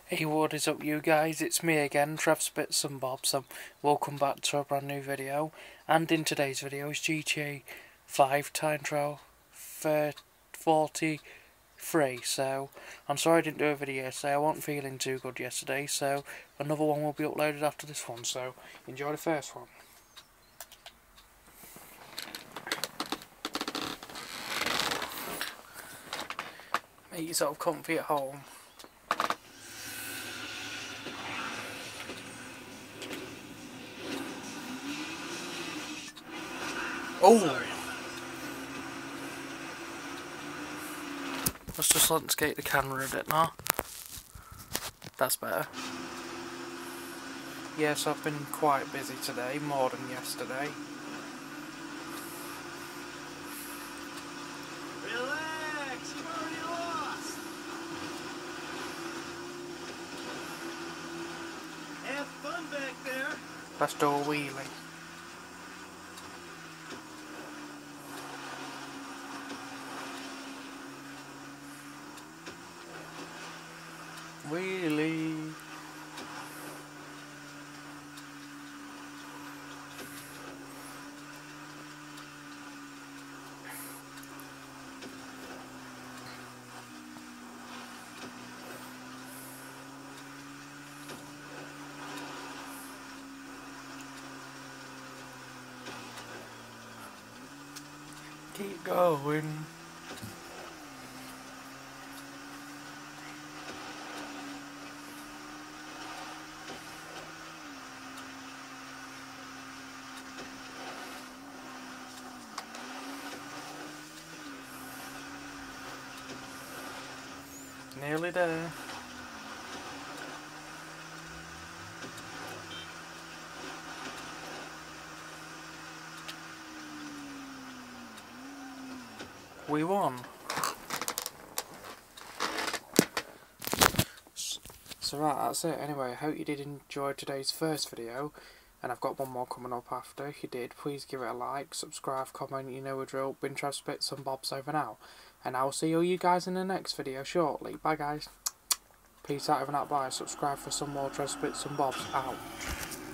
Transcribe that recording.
Hey, what is up you guys, it's me again, Trav Bits and Bobs, and welcome back to a brand new video. And in today's video is GTA5 time trial 43. So I'm sorry I didn't do a video yesterday. I wasn't feeling too good yesterday, so another one will be uploaded after this one, so enjoy the first one. Make yourself comfy at home. Oh! Let's just landscape the camera a bit now. That's better. Yes, I've been quite busy today, more than yesterday. Relax, you've already lost. Have fun back there. Let's do a wheelie. Wheelie. Keep going. Nearly there. We won. So right, that's it. Anyway, I hope you did enjoy today's first video, and I've got one more coming up after. If you did, please give it a like, subscribe, comment, you know the drill. Been Trav Bits and Bobs over now, and I'll see all you guys in the next video shortly. Bye guys. Peace out, over and out, bye. Subscribe for some more Trav Bits and Bobs. Out.